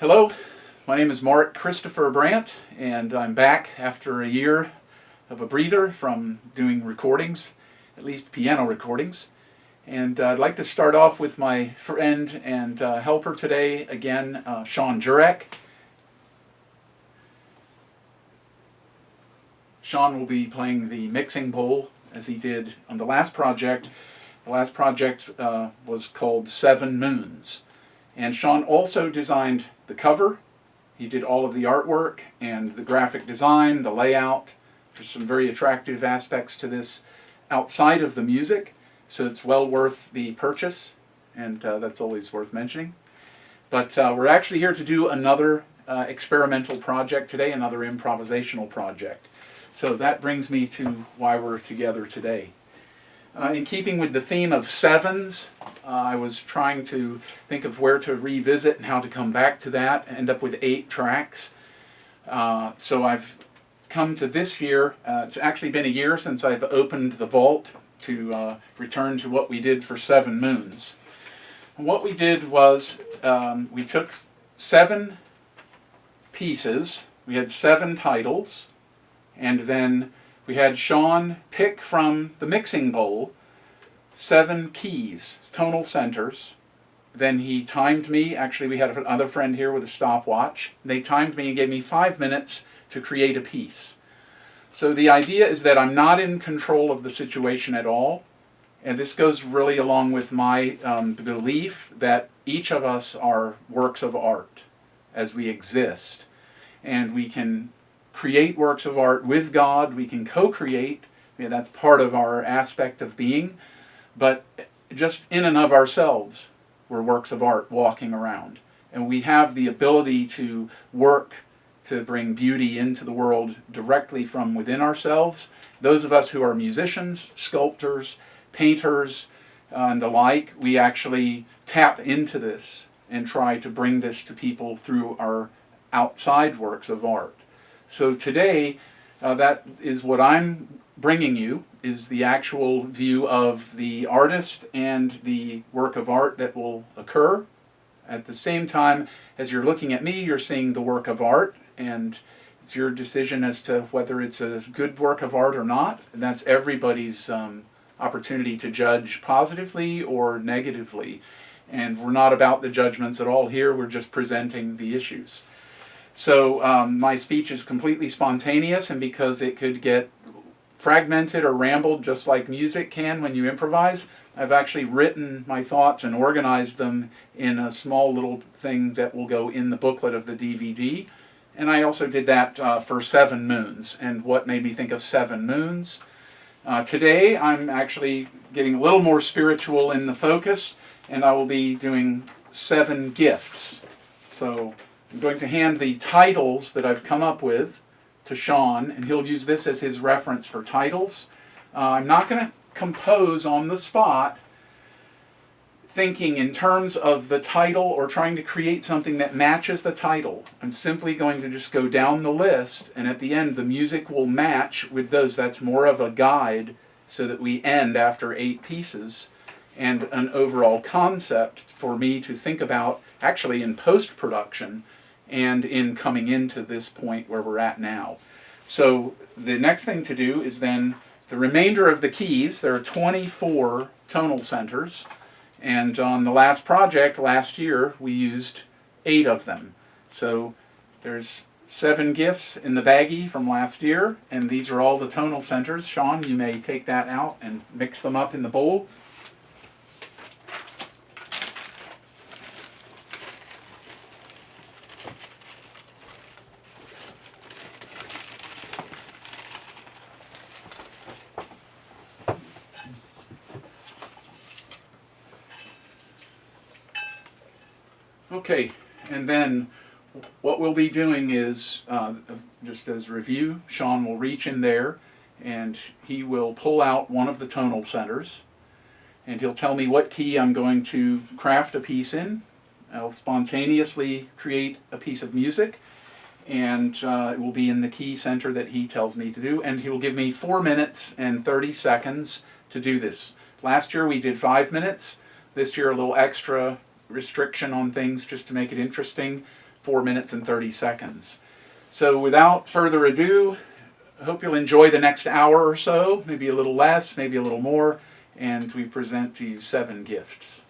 Hello, my name is Mark Christopher Brandt, and I'm back after a year of a breather from doing recordings, at least piano recordings. And I'd like to start off with my friend and helper today, again, Sean Jurek. Sean will be playing the mixing bowl as he did on the last project. The last project was called 7 Moons. And Sean also designed the cover. He did all of the artwork and the graphic design, the layout. There's some very attractive aspects to this outside of the music, so it's well worth the purchase, and that's always worth mentioning. But we're actually here to do another experimental project today, another improvisational project. So that brings me to why we're together today. In keeping with the theme of sevens, I was trying to think of where to revisit and how to come back to that, end up with 8 tracks. So I've come to this year. It's actually been a year since I've opened the vault to return to what we did for 7 Moons. And what we did was we took 7 pieces, we had 7 titles, and then we had Sean pick from the mixing bowl 7 keys, tonal centers. Then he timed me. Actually, we had another friend here with a stopwatch. They timed me and gave me 5 minutes to create a piece. So the idea is that I'm not in control of the situation at all. And this goes really along with my belief that each of us are works of art as we exist. And we can create works of art with God. We can co-create. That's part of our aspect of being. But just in and of ourselves, we're works of art walking around. And we have the ability to work to bring beauty into the world directly from within ourselves. Those of us who are musicians, sculptors, painters, and the like, we actually tap into this and try to bring this to people through our outside works of art. So today, that is what I'm bringing you, is the actual view of the artist and the work of art that will occur. At the same time, as you're looking at me, you're seeing the work of art, and it's your decision as to whether it's a good work of art or not. And that's everybody's opportunity to judge positively or negatively. And we're not about the judgments at all here, we're just presenting the issues. So my speech is completely spontaneous, and because it could get fragmented or rambled just like music can when you improvise, I've actually written my thoughts and organized them in a small little thing that will go in the booklet of the DVD. And I also did that for 7 Moons. And what made me think of 7 Moons? Today I'm actually getting a little more spiritual in the focus, and I will be doing 7 gifts. So I'm going to hand the titles that I've come up with to Sean, and he'll use this as his reference for titles. I'm not going to compose on the spot thinking in terms of the title or trying to create something that matches the title. I'm simply going to just go down the list, and at the end the music will match with those. That's more of a guide so that we end after 8 pieces, and an overall concept for me to think about actually in post-production and in coming into this point where we're at now. So the next thing to do is then the remainder of the keys. There are 24 tonal centers, and on the last project last year we used 8 of them. So there's 7 gifts in the baggie from last year, and these are all the tonal centers. Sean, you may take that out and mix them up in the bowl. Okay, and then what we'll be doing is, just as review, Sean will reach in there and he will pull out one of the tonal centers, and he'll tell me what key I'm going to craft a piece in. I'll spontaneously create a piece of music, and it will be in the key center that he tells me to do, and he will give me 4 minutes and 30 seconds to do this. Last year we did 5 minutes. This year a little extra restriction on things just to make it interesting. 4 minutes and 30 seconds. So without further ado, I hope you'll enjoy the next hour or so, maybe a little less, maybe a little more, and we present to you 7 gifts.